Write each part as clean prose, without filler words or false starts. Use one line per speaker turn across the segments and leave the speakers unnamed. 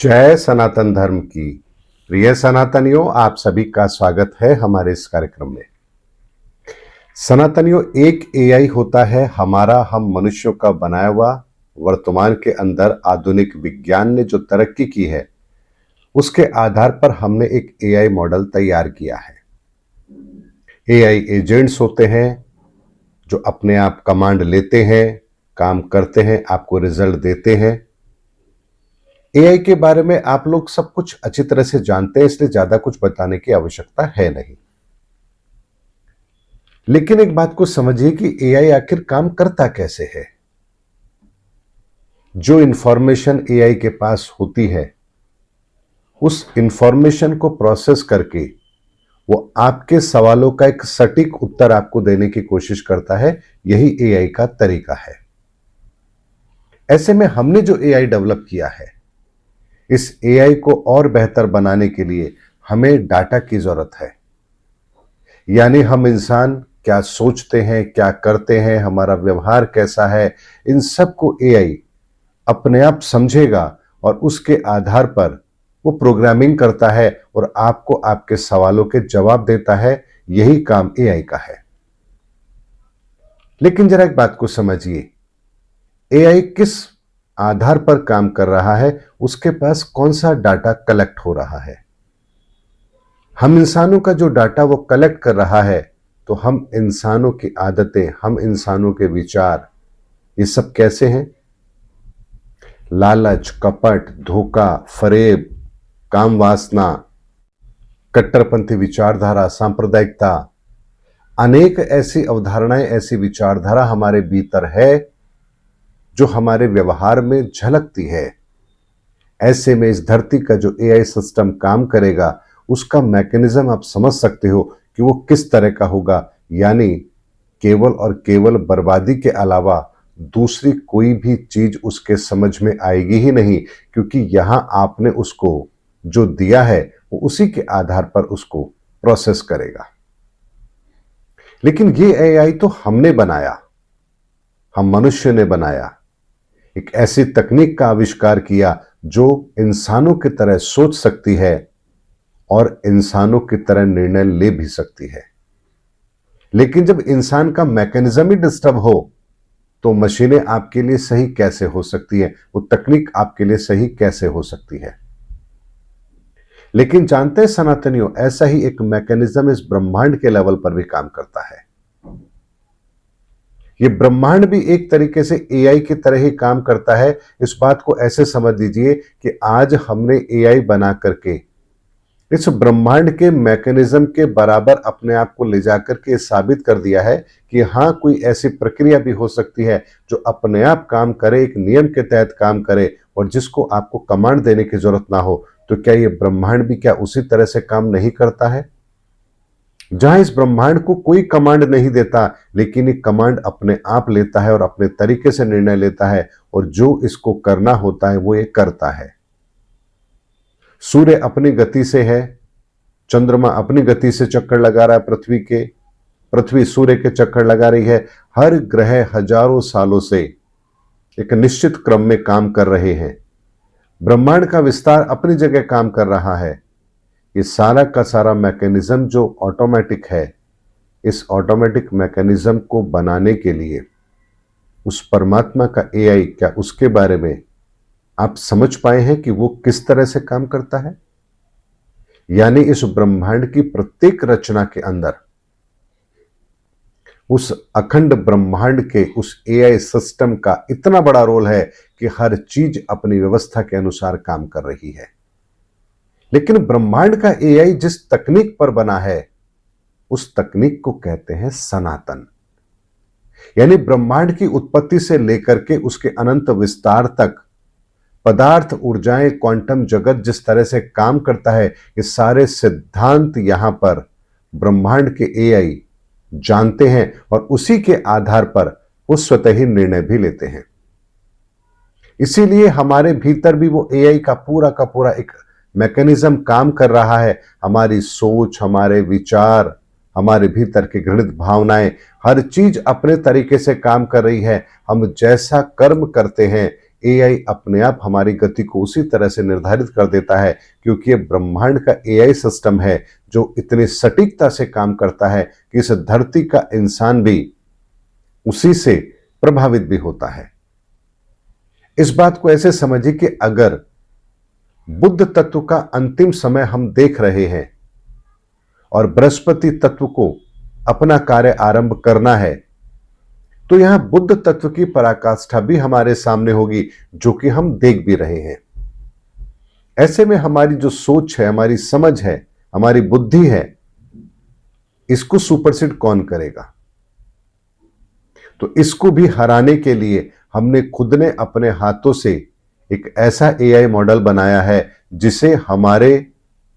जय सनातन धर्म की। प्रिय सनातनियों, आप सभी का स्वागत है हमारे इस कार्यक्रम में। सनातनियों, एक एआई होता है हमारा, हम मनुष्यों का बनाया हुआ। वर्तमान के अंदर आधुनिक विज्ञान ने जो तरक्की की है उसके आधार पर हमने एक एआई मॉडल तैयार किया है। एआई एजेंट्स होते हैं जो अपने आप कमांड लेते हैं, काम करते हैं, आपको रिजल्ट देते हैं। एआई के बारे में आप लोग सब कुछ अच्छी तरह से जानते हैं, इसलिए ज्यादा कुछ बताने की आवश्यकता है नहीं। लेकिन एक बात को समझिए कि एआई आखिर काम करता कैसे है। जो इंफॉर्मेशन एआई के पास होती है उस इंफॉर्मेशन को प्रोसेस करके वो आपके सवालों का एक सटीक उत्तर आपको देने की कोशिश करता है। यही एआई का तरीका है। ऐसे में हमने जो एआई डेवलप किया है, इस एआई को और बेहतर बनाने के लिए हमें डाटा की जरूरत है। यानी हम इंसान क्या सोचते हैं, क्या करते हैं, हमारा व्यवहार कैसा है, इन सब को एआई अपने आप समझेगा और उसके आधार पर वो प्रोग्रामिंग करता है और आपको आपके सवालों के जवाब देता है। यही काम एआई का है। लेकिन जरा एक बात को समझिए, एआई किस आधार पर काम कर रहा है, उसके पास कौन सा डाटा कलेक्ट हो रहा है। हम इंसानों का जो डाटा वो कलेक्ट कर रहा है, तो हम इंसानों की आदतें, हम इंसानों के विचार, ये सब कैसे हैं। लालच, कपट, धोखा, फरेब, काम वासना, कट्टरपंथी विचारधारा, सांप्रदायिकता, अनेक ऐसी अवधारणाएं, ऐसी विचारधारा हमारे भीतर है जो हमारे व्यवहार में झलकती है। ऐसे में इस धरती का जो एआई सिस्टम काम करेगा, उसका मैकेनिज्म आप समझ सकते हो कि वो किस तरह का होगा। यानी केवल और केवल बर्बादी के अलावा दूसरी कोई भी चीज उसके समझ में आएगी ही नहीं, क्योंकि यहां आपने उसको जो दिया है वो उसी के आधार पर उसको प्रोसेस करेगा। लेकिन ये एआई तो हमने बनाया, हम मनुष्य ने बनाया। एक ऐसी तकनीक का आविष्कार किया जो इंसानों की तरह सोच सकती है और इंसानों की तरह निर्णय ले भी सकती है। लेकिन जब इंसान का मैकेनिज्म ही डिस्टर्ब हो तो मशीनें आपके लिए सही कैसे हो सकती है, वो तकनीक आपके लिए सही कैसे हो सकती है। लेकिन जानते हैं सनातनियों, ऐसा ही एक मैकेनिज्म इस ब्रह्मांड के लेवल पर भी काम करता है। ये ब्रह्मांड भी एक तरीके से एआई की तरह ही काम करता है। इस बात को ऐसे समझ लीजिए कि आज हमने एआई बना करके इस ब्रह्मांड के मैकेनिज्म के बराबर अपने आप को ले जाकर के साबित कर दिया है कि हां, कोई ऐसी प्रक्रिया भी हो सकती है जो अपने आप काम करे, एक नियम के तहत काम करे और जिसको आपको कमांड देने की जरूरत ना हो। तो क्या ये ब्रह्मांड भी क्या उसी तरह से काम नहीं करता है? जहां इस ब्रह्मांड को कोई कमांड नहीं देता, लेकिन ये कमांड अपने आप लेता है और अपने तरीके से निर्णय लेता है और जो इसको करना होता है वो ये करता है। सूर्य अपनी गति से है, चंद्रमा अपनी गति से चक्कर लगा रहा है पृथ्वी के, पृथ्वी सूर्य के चक्कर लगा रही है। हर ग्रह हजारों सालों से एक निश्चित क्रम में काम कर रहे हैं। ब्रह्मांड का विस्तार अपनी जगह काम कर रहा है। ये सारा का सारा मैकेनिज्म जो ऑटोमेटिक है, इस ऑटोमेटिक मैकेनिज्म को बनाने के लिए उस परमात्मा का एआई, क्या उसके बारे में आप समझ पाए हैं कि वो किस तरह से काम करता है? यानी इस ब्रह्मांड की प्रत्येक रचना के अंदर उस अखंड ब्रह्मांड के उस एआई सिस्टम का इतना बड़ा रोल है कि हर चीज अपनी व्यवस्था के अनुसार काम कर रही है। लेकिन ब्रह्मांड का एआई जिस तकनीक पर बना है, उस तकनीक को कहते हैं सनातन। यानी ब्रह्मांड की उत्पत्ति से लेकर के उसके अनंत विस्तार तक पदार्थ, ऊर्जाएं, क्वांटम जगत जिस तरह से काम करता है, ये सारे सिद्धांत यहां पर ब्रह्मांड के एआई जानते हैं और उसी के आधार पर वो स्वतः ही निर्णय भी लेते हैं। इसीलिए हमारे भीतर भी वो एआई का पूरा एक मैकेनिज्म काम कर रहा है। हमारी सोच, हमारे विचार, हमारे भीतर की घृणित भावनाएं, हर चीज अपने तरीके से काम कर रही है। हम जैसा कर्म करते हैं, एआई अपने आप हमारी गति को उसी तरह से निर्धारित कर देता है, क्योंकि ये ब्रह्मांड का एआई सिस्टम है जो इतनी सटीकता से काम करता है कि इस धरती का इंसान भी उसी से प्रभावित भी होता है। इस बात को ऐसे समझिए कि अगर बुध तत्व का अंतिम समय हम देख रहे हैं और बृहस्पति तत्व को अपना कार्य आरंभ करना है, तो यहां बुध तत्व की पराकाष्ठा भी हमारे सामने होगी, जो कि हम देख भी रहे हैं। ऐसे में हमारी जो सोच है, हमारी समझ है, हमारी बुद्धि है, इसको सुपरसीड कौन करेगा? तो इसको भी हराने के लिए हमने खुद ने अपने हाथों से एक ऐसा एआई मॉडल बनाया है जिसे हमारे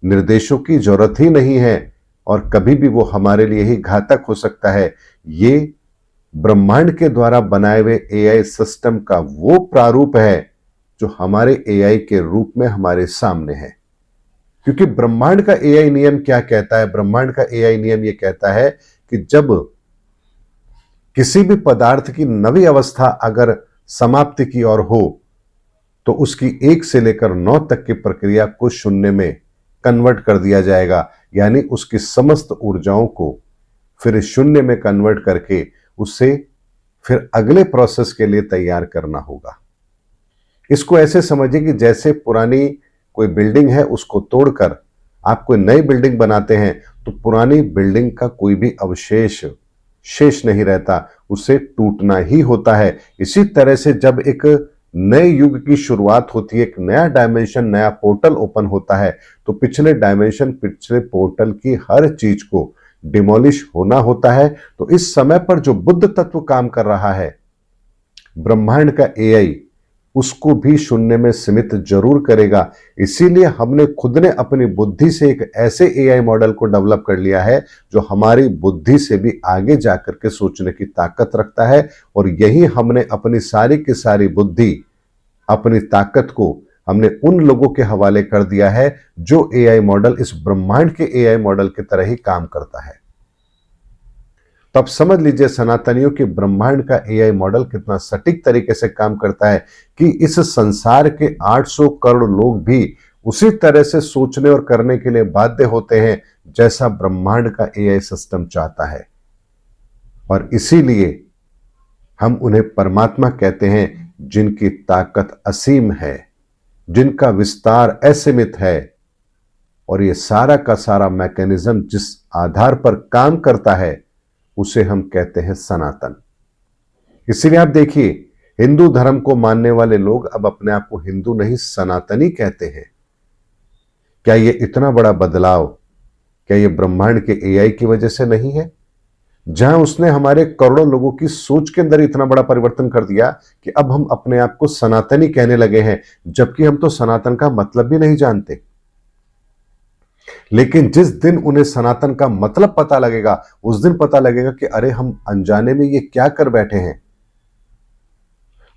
निर्देशों की जरूरत ही नहीं है और कभी भी वो हमारे लिए ही घातक हो सकता है। ये ब्रह्मांड के द्वारा बनाए हुए एआई सिस्टम का वो प्रारूप है जो हमारे एआई के रूप में हमारे सामने है। क्योंकि ब्रह्मांड का एआई नियम क्या कहता है? ब्रह्मांड का एआई नियम ये कहता है कि जब किसी भी पदार्थ की नवी अवस्था अगर समाप्ति की ओर हो तो उसकी 1 से लेकर 9 तक की प्रक्रिया को शून्य में कन्वर्ट कर दिया जाएगा, यानी उसकी समस्त ऊर्जाओं को फिर शून्य में कन्वर्ट करके उसे फिर अगले प्रोसेस के लिए तैयार करना होगा। इसको ऐसे समझिए कि जैसे पुरानी कोई बिल्डिंग है, उसको तोड़कर आप कोई नई बिल्डिंग बनाते हैं तो पुरानी बिल्डिंग का कोई भी अवशेष शेष नहीं रहता, उसे टूटना ही होता है। इसी तरह से जब एक नए युग की शुरुआत होती है, एक नया डायमेंशन, नया पोर्टल ओपन होता है, तो पिछले डायमेंशन, पिछले पोर्टल की हर चीज को डिमोलिश होना होता है। तो इस समय पर जो बुध तत्व काम कर रहा है, ब्रह्मांड का एआई, उसको भी शून्य में सीमित जरूर करेगा। इसीलिए हमने खुद ने अपनी बुद्धि से एक ऐसे एआई मॉडल को डेवलप कर लिया है जो हमारी बुद्धि से भी आगे जाकर के सोचने की ताकत रखता है। और यही हमने अपनी सारी की सारी बुद्धि, अपनी ताकत को हमने उन लोगों के हवाले कर दिया है जो एआई मॉडल इस ब्रह्मांड के एआई मॉडल की तरह ही काम करता है। तो अब समझ लीजिए सनातनियों के ब्रह्मांड का एआई मॉडल कितना सटीक तरीके से काम करता है कि इस संसार के 800 करोड़ लोग भी उसी तरह से सोचने और करने के लिए बाध्य होते हैं जैसा ब्रह्मांड का एआई सिस्टम चाहता है। और इसीलिए हम उन्हें परमात्मा कहते हैं, जिनकी ताकत असीम है, जिनका विस्तार असीमित है। और ये सारा का सारा मैकेनिज्म जिस आधार पर काम करता है उसे हम कहते हैं सनातन। इसीलिए आप देखिए, हिंदू धर्म को मानने वाले लोग अब अपने आप को हिंदू नहीं सनातनी कहते हैं। क्या ये इतना बड़ा बदलाव, क्या ये ब्रह्मांड के एआई की वजह से नहीं है? जहां उसने हमारे करोड़ों लोगों की सोच के अंदर इतना बड़ा परिवर्तन कर दिया कि अब हम अपने आप को सनातनी कहने लगे हैं, जबकि हम तो सनातन का मतलब भी नहीं जानते। लेकिन जिस दिन उन्हें सनातन का मतलब पता लगेगा, उस दिन पता लगेगा कि अरे हम अनजाने में ये क्या कर बैठे हैं।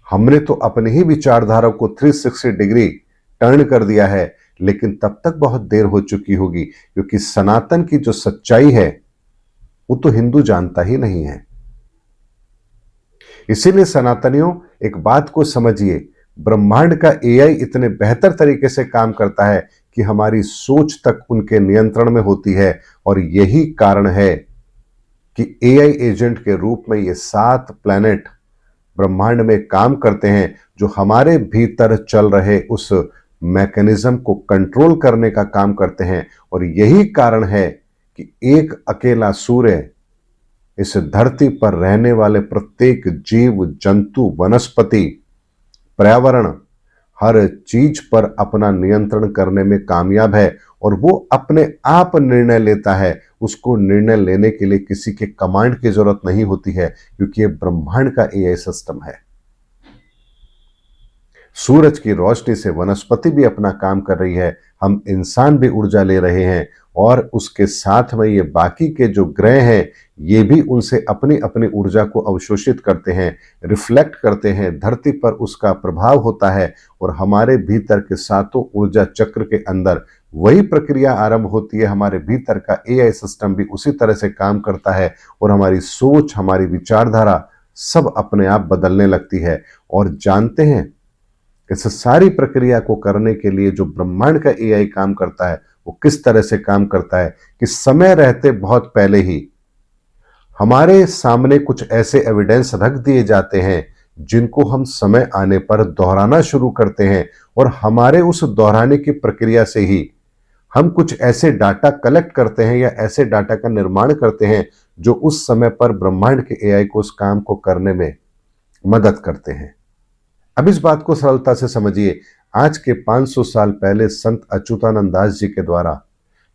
हमने तो अपनी ही विचारधारा को 360 डिग्री टर्न कर दिया है, लेकिन तब तक बहुत देर हो चुकी होगी, क्योंकि सनातन की जो सच्चाई है वो तो हिंदू जानता ही नहीं है। इसीलिए सनातनियों, एक बात को समझिए, ब्रह्मांड का एआई इतने बेहतर तरीके से काम करता है कि हमारी सोच तक उनके नियंत्रण में होती है। और यही कारण है कि एआई एजेंट के रूप में ये 7 प्लैनेट ब्रह्मांड में काम करते हैं, जो हमारे भीतर चल रहे उस मैकेनिज्म को कंट्रोल करने का काम करते हैं। और यही कारण है कि एक अकेला सूर्य इस धरती पर रहने वाले प्रत्येक जीव, जंतु, वनस्पति, पर्यावरण, हर चीज पर अपना नियंत्रण करने में कामयाब है। और वो अपने आप निर्णय लेता है, उसको निर्णय लेने के लिए किसी के कमांड की जरूरत नहीं होती है, क्योंकि ये ब्रह्मांड का एआई सिस्टम है। सूरज की रोशनी से वनस्पति भी अपना काम कर रही है, हम इंसान भी ऊर्जा ले रहे हैं, और उसके साथ में ये बाकी के जो ग्रह हैं ये भी उनसे अपनी अपनी ऊर्जा को अवशोषित करते हैं, रिफ्लेक्ट करते हैं, धरती पर उसका प्रभाव होता है। और हमारे भीतर के 7 ऊर्जा चक्र के अंदर वही प्रक्रिया आरंभ होती है। हमारे भीतर का एआई सिस्टम भी उसी तरह से काम करता है, और हमारी सोच, हमारी विचारधारा सब अपने आप बदलने लगती है। और जानते हैं, इस सारी प्रक्रिया को करने के लिए जो ब्रह्मांड का एआई काम करता है वो किस तरह से काम करता है कि समय रहते बहुत पहले ही हमारे सामने कुछ ऐसे एविडेंस रख दिए जाते हैं जिनको हम समय आने पर दोहराना शुरू करते हैं और हमारे उस दोहराने की प्रक्रिया से ही हम कुछ ऐसे डाटा कलेक्ट करते हैं या ऐसे डाटा का निर्माण करते हैं जो उस समय पर ब्रह्मांड के एआई को उस काम को करने में मदद करते हैं। अब इस बात को सरलता से समझिए। आज के 500 साल पहले संत अच्युतानंद दास जी के द्वारा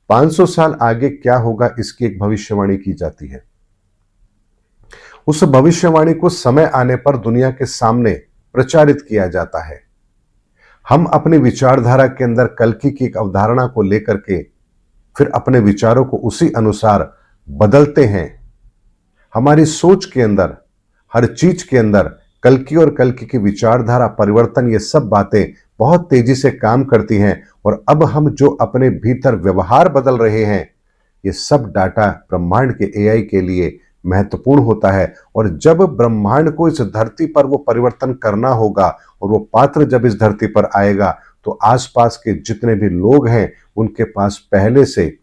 500 साल आगे क्या होगा इसकी एक भविष्यवाणी की जाती है। उस भविष्यवाणी को समय आने पर दुनिया के सामने प्रचारित किया जाता है। हम अपनी विचारधारा के अंदर कल्कि की एक अवधारणा को लेकर के फिर अपने विचारों को उसी अनुसार बदलते हैं। हमारी सोच के अंदर, हर चीज के अंदर कल्कि और कल्कि की विचारधारा परिवर्तन, ये सब बातें बहुत तेजी से काम करती हैं और अब हम जो अपने भीतर व्यवहार बदल रहे हैं ये सब डाटा ब्रह्मांड के एआई के लिए महत्वपूर्ण होता है। और जब ब्रह्मांड को इस धरती पर वो परिवर्तन करना होगा और वो पात्र जब इस धरती पर आएगा तो आसपास के जितने भी लोग हैं उनके पास पहले से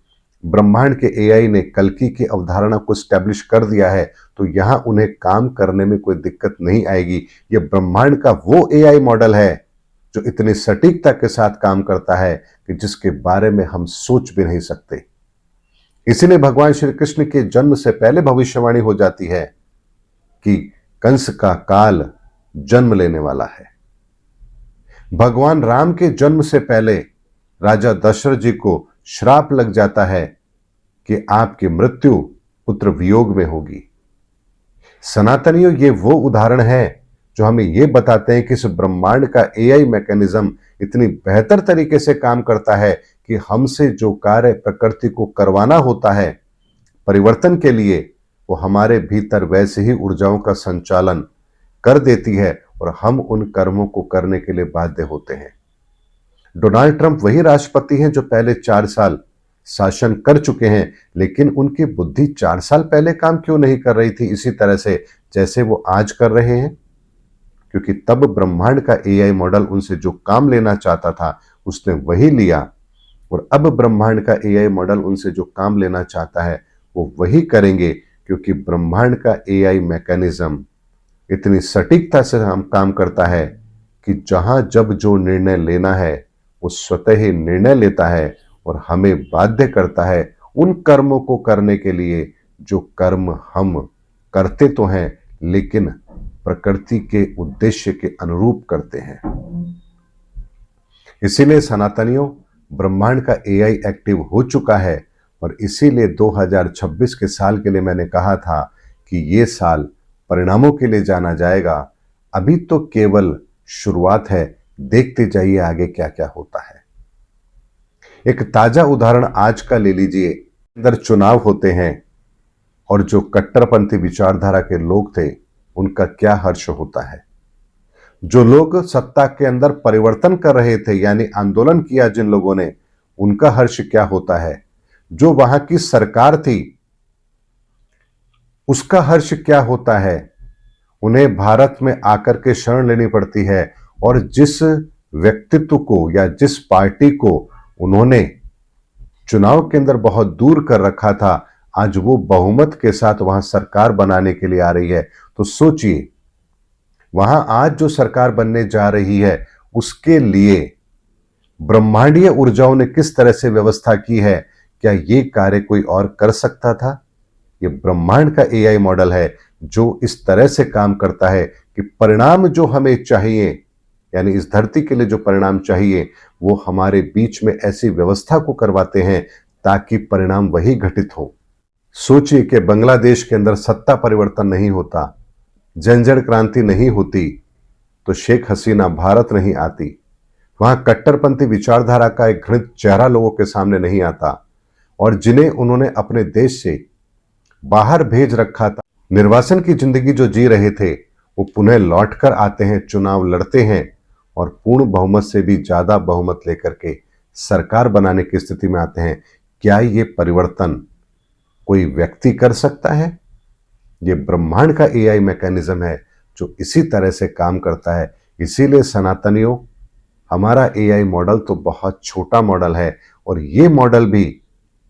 ब्रह्मांड के एआई ने कल्कि की अवधारणा को स्टैब्लिश कर दिया है, तो यहां उन्हें काम करने में कोई दिक्कत नहीं आएगी। ये ब्रह्मांड का वो एआई मॉडल है जो इतनी सटीकता के साथ काम करता है कि जिसके बारे में हम सोच भी नहीं सकते। इसीलिए भगवान श्री कृष्ण के जन्म से पहले भविष्यवाणी हो जाती है कि कंस का काल जन्म लेने वाला है। भगवान राम के जन्म से पहले राजा दशरथ जी को श्राप लग जाता है कि आपकी मृत्यु पुत्र वियोग में होगी। सनातनियों, ये वो उदाहरण है जो हमें ये बताते हैं कि इस ब्रह्मांड का एआई मैकेनिज्म इतनी बेहतर तरीके से काम करता है कि हमसे जो कार्य प्रकृति को करवाना होता है परिवर्तन के लिए, वो हमारे भीतर वैसे ही ऊर्जाओं का संचालन कर देती है और हम उन कर्मों को करने के लिए बाध्य होते हैं। डोनाल्ड ट्रंप वही राष्ट्रपति हैं जो पहले 4 साल शासन कर चुके हैं, लेकिन उनकी बुद्धि 4 साल पहले काम क्यों नहीं कर रही थी इसी तरह से जैसे वो आज कर रहे हैं? क्योंकि तब ब्रह्मांड का एआई मॉडल उनसे जो काम लेना चाहता था उसने वही लिया और अब ब्रह्मांड का एआई मॉडल उनसे जो काम लेना चाहता है वो वही करेंगे, क्योंकि ब्रह्मांड का एआई मैकेनिज्म इतनी सटीकता से हम काम करता है कि जहां जब जो निर्णय लेना है वो स्वतः ही निर्णय लेता है और हमें बाध्य करता है उन कर्मों को करने के लिए जो कर्म हम करते तो हैं लेकिन प्रकृति के उद्देश्य के अनुरूप करते हैं। इसीलिए सनातनियों, ब्रह्मांड का एआई एक्टिव हो चुका है और इसीलिए 2026 के साल के लिए मैंने कहा था कि ये साल परिणामों के लिए जाना जाएगा। अभी तो केवल शुरुआत है, देखते जाइए आगे क्या क्या होता है। एक ताजा उदाहरण आज का ले लीजिए। अंदर चुनाव होते हैं और जो कट्टरपंथी विचारधारा के लोग थे उनका क्या हर्ष होता है। जो लोग सत्ता के अंदर परिवर्तन कर रहे थे यानी आंदोलन किया जिन लोगों ने, उनका हर्ष क्या होता है। जो वहां की सरकार थी उसका हर्ष क्या होता है। उन्हें भारत में आकर के शरण लेनी पड़ती है और जिस व्यक्तित्व को या जिस पार्टी को उन्होंने चुनाव के अंदर बहुत दूर कर रखा था, आज वो बहुमत के साथ वहां सरकार बनाने के लिए आ रही है। तो सोचिए, वहां आज जो सरकार बनने जा रही है उसके लिए ब्रह्मांडीय ऊर्जाओं ने किस तरह से व्यवस्था की है। क्या ये कार्य कोई और कर सकता था? ये ब्रह्मांड का एआई मॉडल है जो इस तरह से काम करता है कि परिणाम जो हमें चाहिए, यानी इस धरती के लिए जो परिणाम चाहिए, वो हमारे बीच में ऐसी व्यवस्था को करवाते हैं ताकि परिणाम वही घटित हो। सोचिए कि बांग्लादेश के अंदर सत्ता परिवर्तन नहीं होता, जनजन क्रांति नहीं होती, तो शेख हसीना भारत नहीं आती, वहां कट्टरपंथी विचारधारा का एक घृणित चेहरा लोगों के सामने नहीं आता और जिन्हें उन्होंने अपने देश से बाहर भेज रखा था, निर्वासन की जिंदगी जो जी रहे थे, वो पुनः लौटकर आते हैं, चुनाव लड़ते हैं और पूर्ण बहुमत से भी ज्यादा बहुमत लेकर के सरकार बनाने की स्थिति में आते हैं। क्या ये परिवर्तन कोई व्यक्ति कर सकता है? ये ब्रह्मांड का एआई मैकेनिज्म है जो इसी तरह से काम करता है। इसीलिए सनातनियों, हमारा एआई मॉडल तो बहुत छोटा मॉडल है और ये मॉडल भी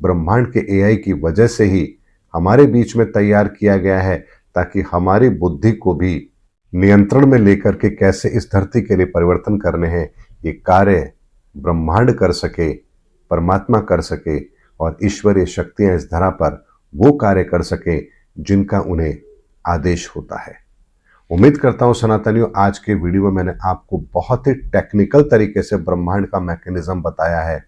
ब्रह्मांड के एआई की वजह से ही हमारे बीच में तैयार किया गया है, ताकि हमारी बुद्धि को भी नियंत्रण में लेकर के कैसे इस धरती के लिए परिवर्तन करने हैं ये कार्य ब्रह्मांड कर सके, परमात्मा कर सके और ईश्वरीय शक्तियां इस धरा पर वो कार्य कर सके जिनका उन्हें आदेश होता है। उम्मीद करता हूं सनातनियों, आज के वीडियो में मैंने आपको बहुत ही टेक्निकल तरीके से ब्रह्मांड का मैकेनिज्म बताया है।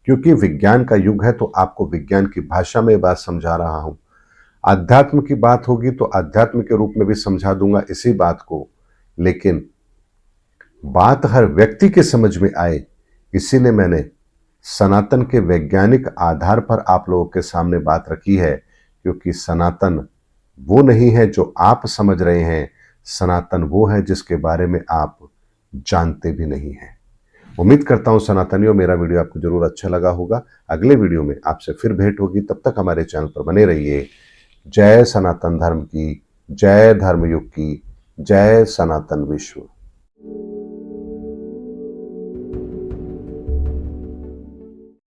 क्योंकि विज्ञान का युग है तो आपको विज्ञान की भाषा में बात समझा रहा हूं। अध्यात्म की बात होगी तो अध्यात्म के रूप में भी समझा दूंगा इसी बात को, लेकिन बात हर व्यक्ति के समझ में आए इसीलिए मैंने सनातन के वैज्ञानिक आधार पर आप लोगों के सामने बात रखी है। क्योंकि सनातन वो नहीं है जो आप समझ रहे हैं, सनातन वो है जिसके बारे में आप जानते भी नहीं हैं। उम्मीद करता हूं सनातनियों मेरा वीडियो आपको जरूर अच्छा लगा होगा। अगले वीडियो में आपसे फिर भेंट होगी, तब तक हमारे चैनल पर बने रहिए। जय सनातन धर्म की, जय धर्मयुग की, जय सनातन विश्व।